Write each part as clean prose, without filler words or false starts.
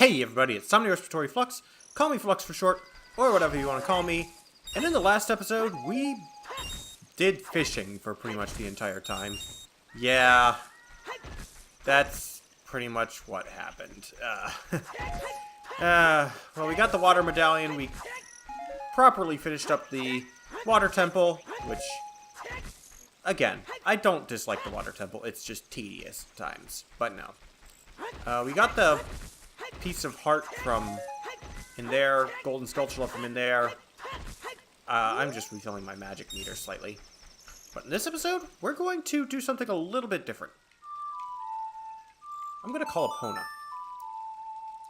Hey everybody, it's Somni Respiratory Flux. Call me Flux for short, or whatever you want to call me. And in the last episode, we did fishing for pretty much the entire time. Yeah, that's pretty much what happened. Well, we got the water medallion, we properly finished up the water temple, which, again, I don't dislike the water temple, it's just tedious at times, but no. We got the piece of heart from in there, golden sculpture from in there. I'm just refilling my magic meter slightly. But in this episode, we're going to do something a little bit different. I'm going to call Epona.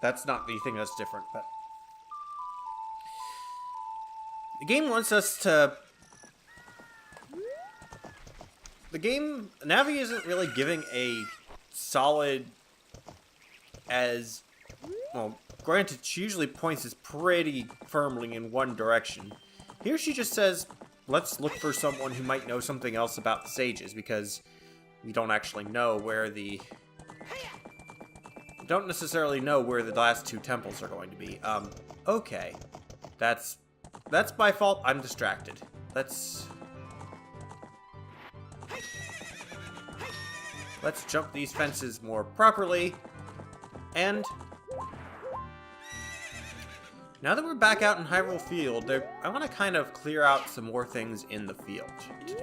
That's not the thing that's different, but... The game wants us to... Navi isn't really giving a solid as... Well, granted, she usually points us pretty firmly in one direction. Here she just says, let's look for someone who might know something else about the sages, because we don't actually know where the... We don't necessarily know where the last two temples are going to be. Okay. That's my fault. I'm distracted. Let's jump these fences more properly. And now that we're back out in Hyrule Field, I want to kind of clear out some more things in the field to do.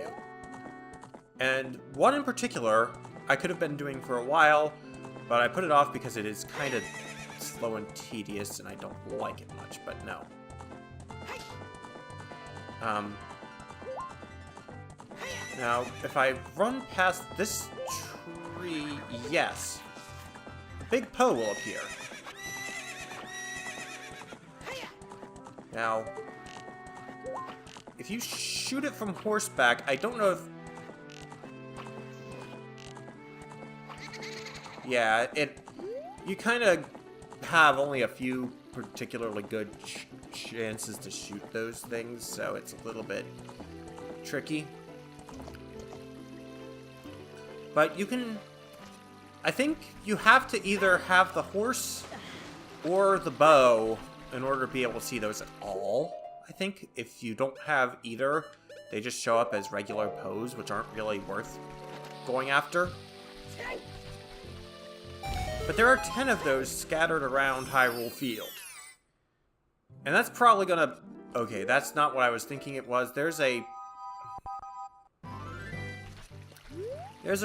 And one in particular, I could have been doing for a while, but I put it off because it is kind of slow and tedious, and I don't like it much, but no. Now, if I run past this tree, yes, Big Poe will appear. Now, if you shoot it from horseback, I don't know if... Yeah, you kind of have only a few particularly good chances to shoot those things, so it's a little bit tricky. But you can... I think you have to either have the horse or the bow in order to be able to see those at all. I think if you don't have either, they just show up as regular Poes, which aren't really worth going after. But there are 10 of those scattered around Hyrule Field. And that's probably gonna... Okay, that's not what I was thinking it was. There's a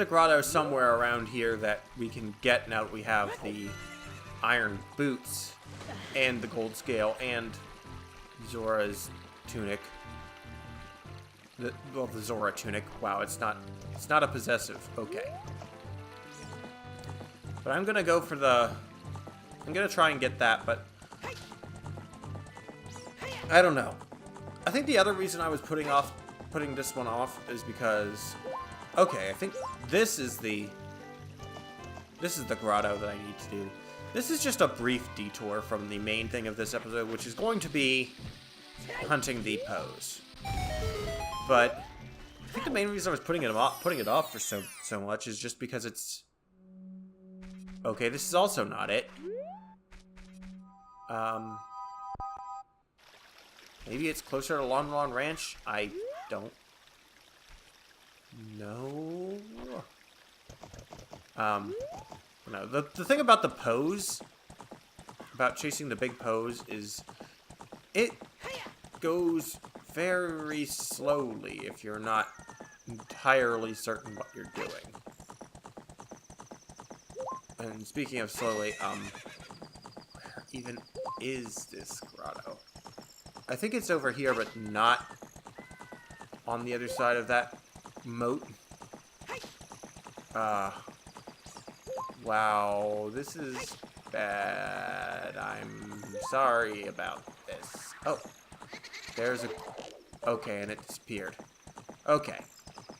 grotto somewhere around here that we can get now that we have the iron boots and the gold scale and Zora's tunic. The Zora tunic. Wow, it's not a possessive. Okay. But I'm gonna go for the... I'm gonna try and get that, but... I don't know. I think the other reason I was putting this one off is because... Okay, I think this is the grotto that I need to do. This is just a brief detour from the main thing of this episode, which is going to be hunting the Poes. But I think the main reason I was putting it off for so much is just because it's... Okay, this is also not it. Maybe it's closer to Lon Lon Ranch? I don't know. No, the thing about the Poes, about chasing the big Poes, is it goes very slowly if you're not entirely certain what you're doing. And speaking of slowly, where even is this grotto? I think it's over here, but not on the other side of that moat. Wow, this is bad. I'm sorry about this. Oh, there's a... Okay, and it disappeared. Okay.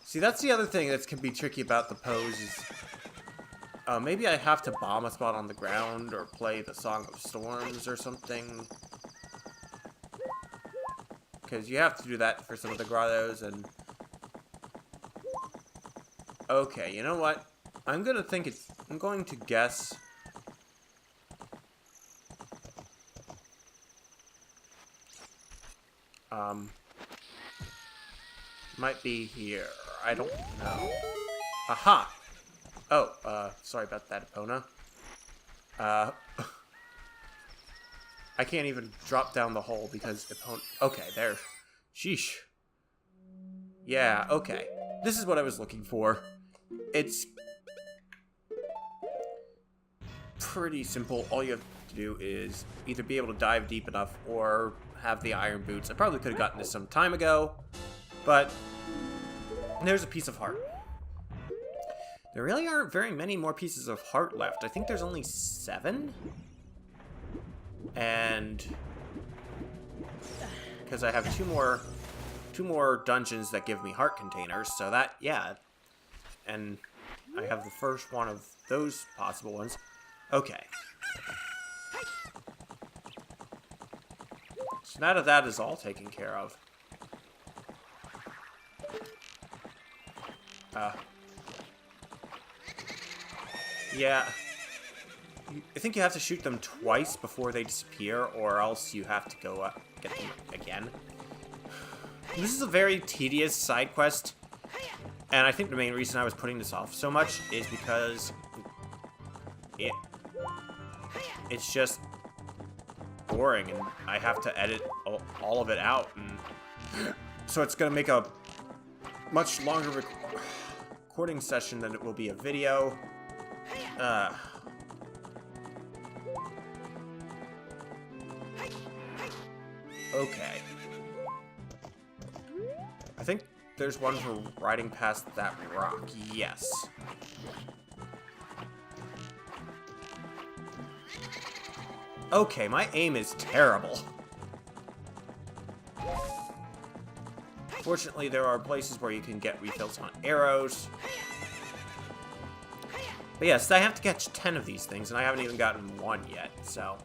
See, that's the other thing that can be tricky about the Poes is... maybe I have to bomb a spot on the ground or play the Song of Storms or something. Because you have to do that for some of the grottos, and... Okay, you know what? I'm going to guess Might be here. I don't know. Aha! Oh, sorry about that, Epona. I can't even drop down the hole because Epona... Okay, there. Sheesh. Yeah, okay. This is what I was looking for. It's pretty simple. All you have to do is either be able to dive deep enough or have the iron boots. I probably could have gotten this some time ago, but there's a piece of heart. There really aren't very many more pieces of heart left. I think there's only 7. And because I have two more dungeons that give me heart containers, so that, yeah. And I have the first one of those possible ones. Okay. So now that that is all taken care of. Yeah. I think you have to shoot them twice before they disappear, or else you have to go get them again. This is a very tedious side quest, and I think the main reason I was putting this off so much is because it's just boring, and I have to edit all of it out, and so it's going to make a much longer recording session than it will be a video. Okay. I think there's one for riding past that rock. Yes. Okay, my aim is terrible. Fortunately, there are places where you can get refills on arrows. But yes, I have to catch 10 of these things, and I haven't even gotten one yet, so...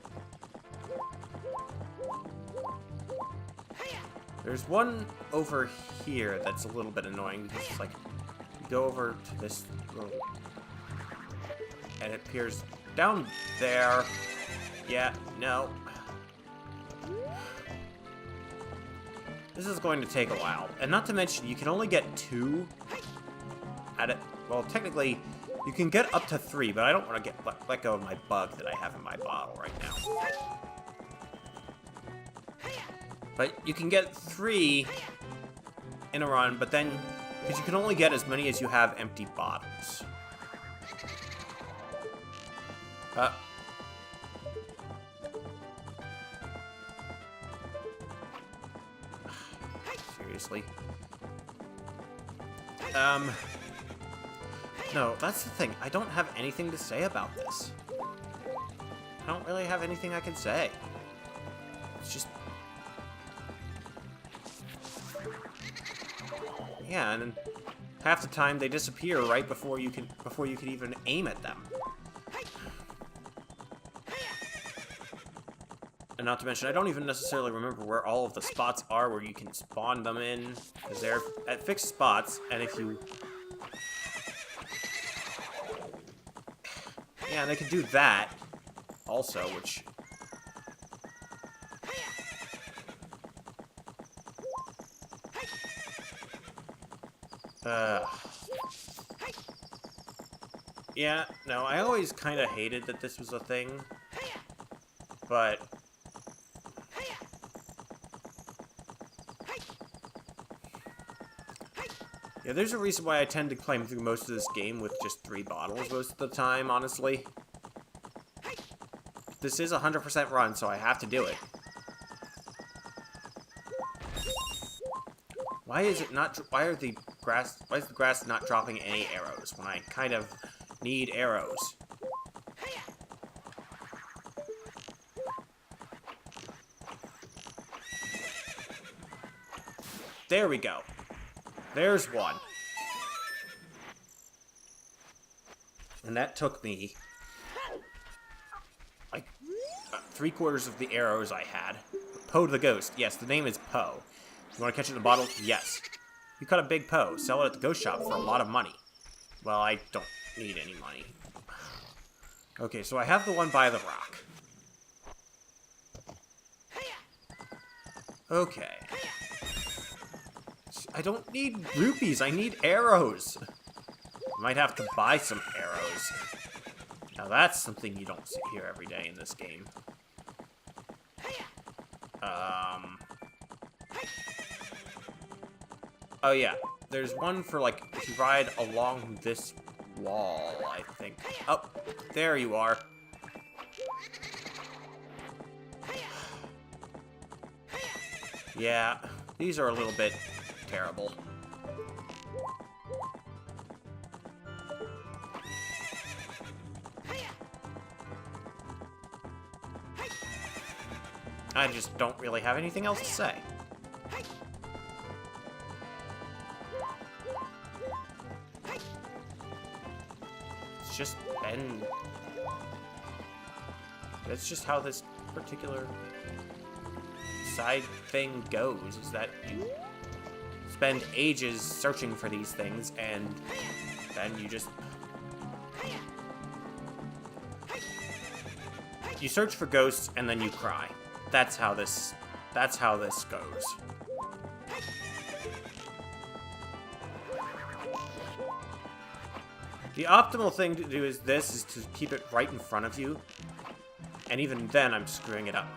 There's one over here that's a little bit annoying, because it's like, you go over to this little... and it appears down there. Yeah, no. This is going to take a while. And not to mention, you can only get 2 at it. Well, technically, you can get up to 3, but I don't want to let go of my bug that I have in my bottle right now. But you can get 3 in a run, but then, because you can only get as many as you have empty bottles. Seriously. No, that's the thing. I don't have anything to say about this. I don't really have anything I can say. It's just... Yeah, and then half the time they disappear right before you can even aim at them. And not to mention, I don't even necessarily remember where all of the spots are where you can spawn them in, because they're at fixed spots, and if you... Yeah, and they can do that also, which... Yeah, no, I always kind of hated that this was a thing, but... Yeah, there's a reason why I tend to climb through most of this game with just 3 bottles most of the time, honestly. This is a 100% run, so I have to do it. Why is it not... Why is the grass not dropping any arrows when I kind of need arrows? There we go. There's one. And that took me like 3/4 of the arrows I had. Poe the Ghost. Yes, the name is Poe. You want to catch it in a bottle? Yes. You caught a big Poe. Sell it at the ghost shop for a lot of money. Well, I don't need any money. Okay, so I have the one by the rock. Okay. I don't need rupees, I need arrows. Might have to buy some arrows. Now that's something you don't see here every day in this game. Oh yeah, there's one for like, if you ride along this wall, I think. Oh, there you are. Yeah, these are a little bit terrible. I just don't really have anything else to say. It's just been... That's just how this particular side thing goes, is that you spend ages searching for these things, and then you just... You search for ghosts, and then you cry. That's how this goes. The optimal thing to do is to keep it right in front of you. And even then, I'm screwing it up.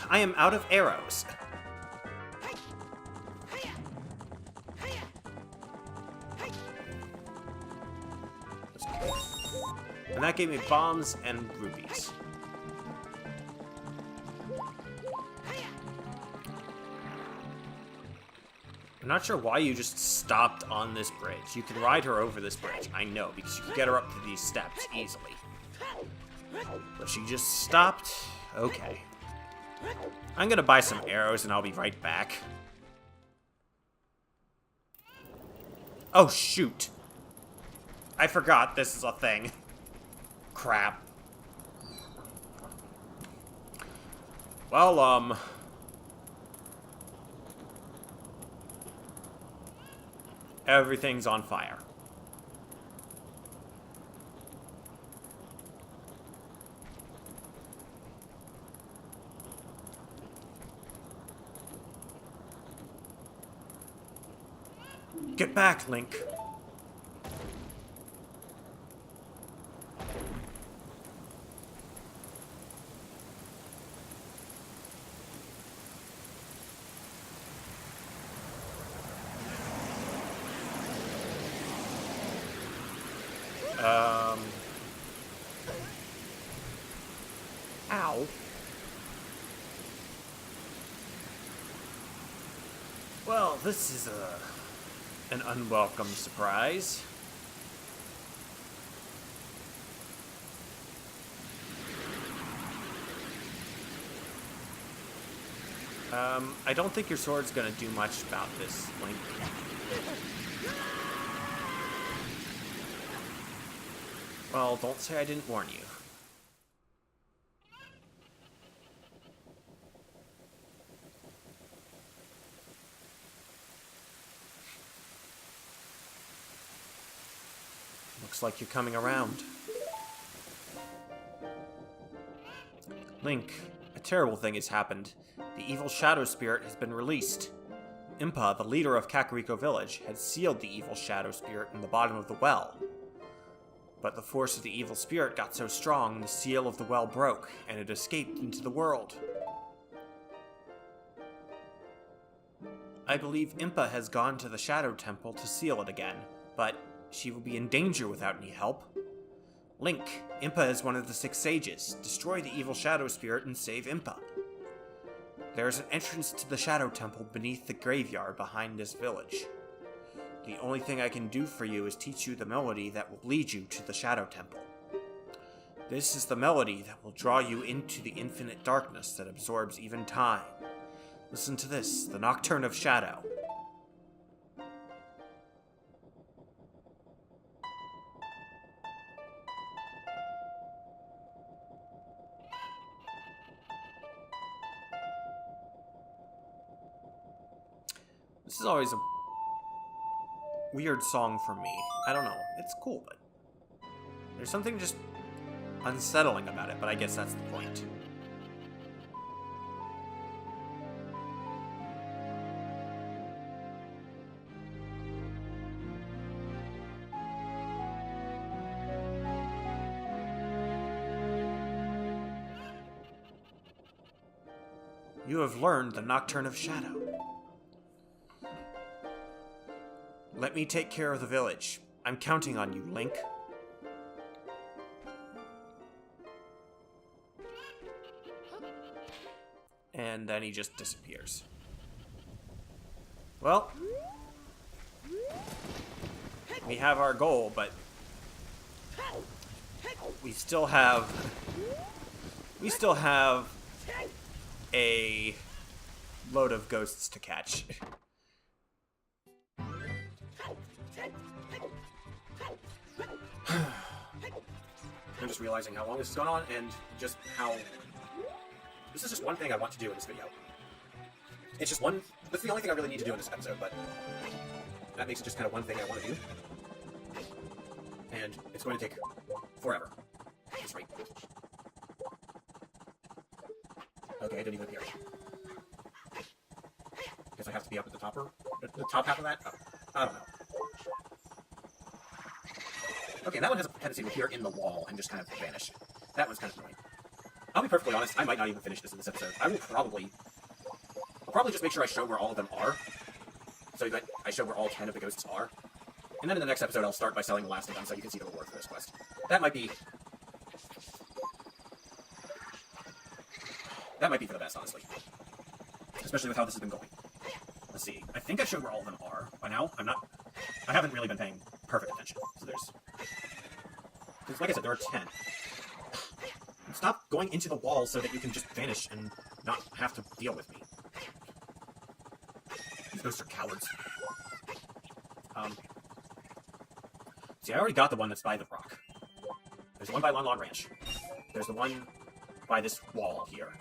I am out of arrows. And that gave me bombs and rupees. I'm not sure why you just stopped on this bridge. You can ride her over this bridge, I know, because you can get her up to these steps easily. But she just stopped? Okay. I'm gonna buy some arrows and I'll be right back. Oh, shoot. I forgot this is a thing. Crap. Well, everything's on fire. Get back, Link. Ow. Well, this is an unwelcome surprise. I don't think your sword's gonna do much about this, Link. Well, don't say I didn't warn you. Looks like you're coming around. Link, a terrible thing has happened. The evil shadow spirit has been released. Impa, the leader of Kakariko Village, had sealed the evil shadow spirit in the bottom of the well. But the force of the evil spirit got so strong, the seal of the well broke, and it escaped into the world. I believe Impa has gone to the Shadow Temple to seal it again, but she will be in danger without any help. Link, Impa is one of the 6 sages. Destroy the evil shadow spirit and save Impa. There is an entrance to the Shadow Temple beneath the graveyard behind this village. The only thing I can do for you is teach you the melody that will lead you to the Shadow Temple. This is the melody that will draw you into the infinite darkness that absorbs even time. Listen to this, the Nocturne of Shadow. This is always a weird song for me. I don't know. It's cool, but there's something just unsettling about it, but I guess that's the point. You have learned the Nocturne of Shadow. Let me take care of the village. I'm counting on you, Link. And then he just disappears. Well, we have our goal, but we still have a load of ghosts to catch. I'm just realizing how long this is going on, and just how... This is just one thing I want to do in this video. It's just one... That's the only thing I really need to do in this episode, but... That makes it just kind of one thing I want to do. And it's going to take forever. Just wait. Okay, I didn't even appear. Guess I have to be up at the top, or the top half of that? Oh, I don't know. Okay, that one has a tendency to appear in the wall and just kind of vanish. That one's kind of annoying. I'll be perfectly honest, I might not even finish this in this episode. I'll probably just make sure I show where all of them are, so that I show where all 10 of the ghosts are. And then in the next episode, I'll start by selling the last of them so you can see the reward for this quest. That might be for the best, honestly. Especially with how this has been going. Let's see. I think I showed where all of them are. By now, I haven't really been paying perfect attention. So there's... Because like I said, there are 10. Stop going into the wall so that you can just vanish and not have to deal with me. These ghosts are cowards. See, I already got the one that's by the rock. There's the one by Lon Lon Ranch. There's the one by this wall here.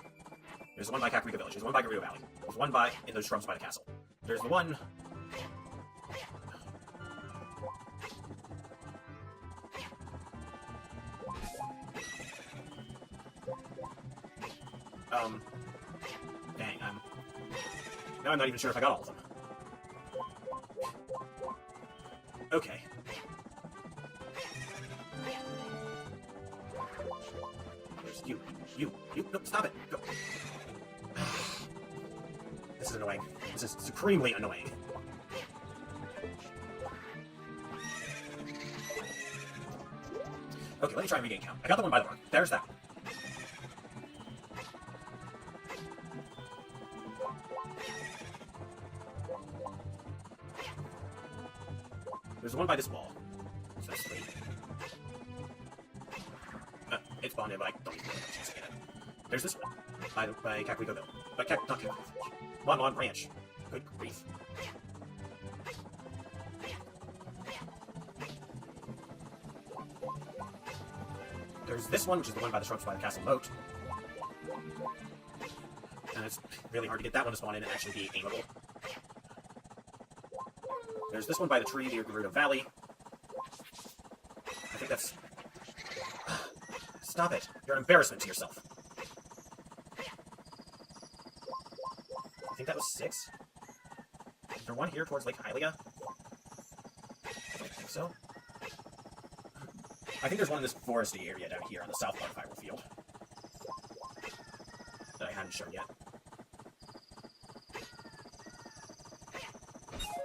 There's the one by Kakariko Village. There's the one by Gerudo Valley. There's one in those shrubs by the castle. There's the one... Dang, now I'm not even sure if I got all of them. Okay. There's you. No, stop it! Go. This is annoying. This is supremely annoying. Okay, let me try and regain count. I got the one by the rock. There's that one. There's one by this wall. So that's 3. It's spawned in, but I don't even have a chance to get it. There's this one. By Kakariko Village. Not Kakariko Village. Lon Lon Ranch. Good grief. There's this one, which is the one by the shrubs by the castle moat. And it's really hard to get that one to spawn in and actually be aimable. There's this one by the tree near Gerudo Valley. I think that's... Stop it. You're an embarrassment to yourself. I think that was 6. Is there one here towards Lake Hylia? I don't think so. I think there's one in this foresty area down here on the south part of Hyrule Field. That I hadn't shown yet.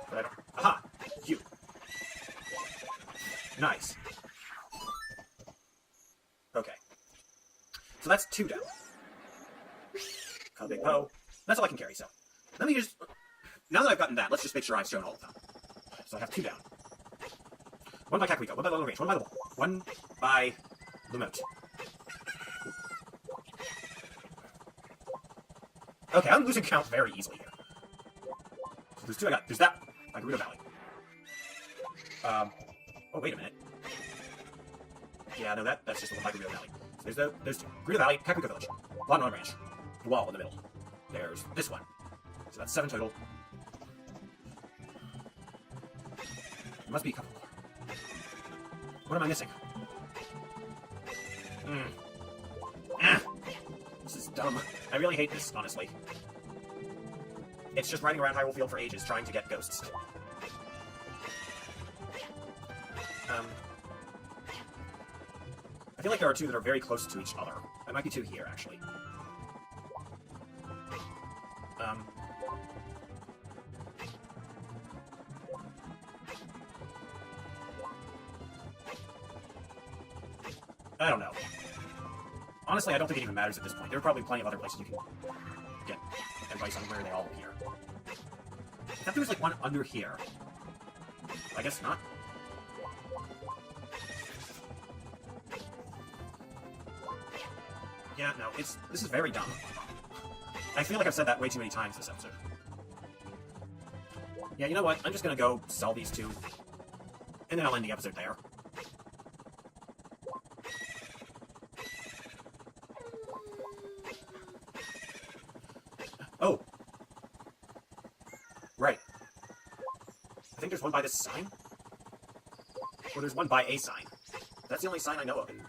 But I don't... Aha! You! Nice. Okay. So that's 2 down. Cut a big bow. That's all I can carry, so... Let me just... Now that I've gotten that, let's just make sure I've shown all of them. So I have 2 down. One by Kakariko, one by Lon Lon Range, one by the wall, one by the moat. Okay, I'm losing count very easily here. So there's 2 I got. There's that by Gerudo Valley. Oh, wait a minute. Yeah, no, that's just the one by Gerudo Valley. So there's 2. Gerudo Valley, Kakariko Village, Lon Lon Ranch, the wall in the middle. There's this one. So that's 7 total. There must be a couple more. What am I missing? This is dumb. I really hate this, honestly. It's just riding around Hyrule Field for ages trying to get ghosts. I feel like there are 2 that are very close to each other. There might be 2 here, actually. I don't know. Honestly, I don't think it even matters at this point. There are probably plenty of other places you can get advice on where they all appear. I thought there was, like, one under here. I guess not. Yeah, no, this is very dumb. I feel like I've said that way too many times this episode. Yeah, you know what? I'm just gonna go sell these two, and then I'll end the episode there. Oh. Right. I think there's one by this sign? Or there's one by a sign. That's the only sign I know of. And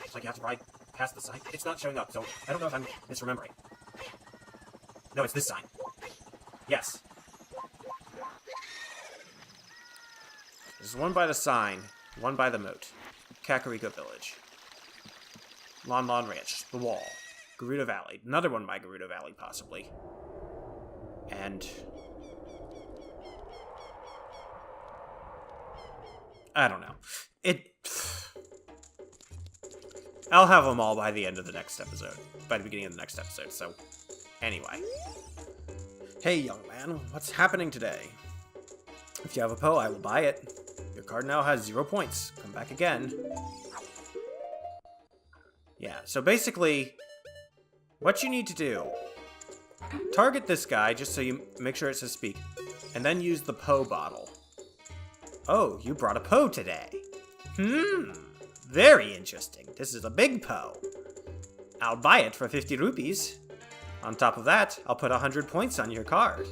it's like you have to ride past the sign. It's not showing up, so I don't know if I'm misremembering. No, it's this sign. Yes. There's one by the sign, one by the moat. Kakariko Village. Lon Lon Ranch. The Wall. Gerudo Valley. Another one by Gerudo Valley, possibly. And... I don't know. I'll have them all by the end of the next episode. By the beginning of the next episode, so... Anyway. Hey, young man. What's happening today? If you have a Poe, I will buy it. Your card now has 0 points. Come back again. Yeah, so basically... What you need to do... Target this guy, just so you make sure it says speak. And then use the Poe bottle. Oh, you brought a Poe today. Very interesting. This is a big Poe. I'll buy it for 50 rupees. On top of that, I'll put 100 points on your card.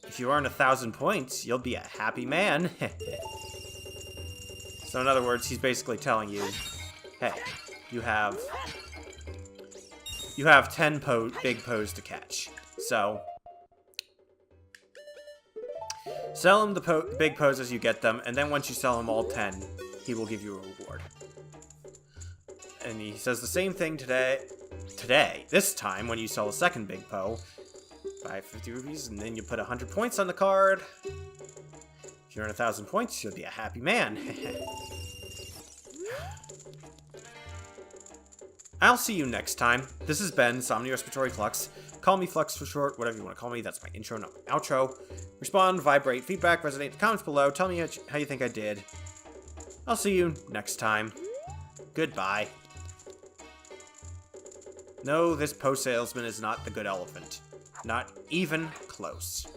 If you earn 1,000 points, you'll be a happy man. So in other words, he's basically telling you, hey, you have 10 big Poes to catch. So sell him the big Poes as you get them, and then once you sell him all 10, he will give you a reward. And he says the same thing this time, when you sell a second big Poe, buy 50 rupees, and then you put 100 points on the card. If you earn 1,000 points, you'll be a happy man. I'll see you next time. This has been Somni Respiratory Flux. Call me Flux for short, whatever you want to call me. That's my intro, not my outro. Respond, vibrate, feedback, resonate in the comments below. Tell me how you think I did. I'll see you next time. Goodbye. No, this Poe salesman is not the good elephant. Not even close.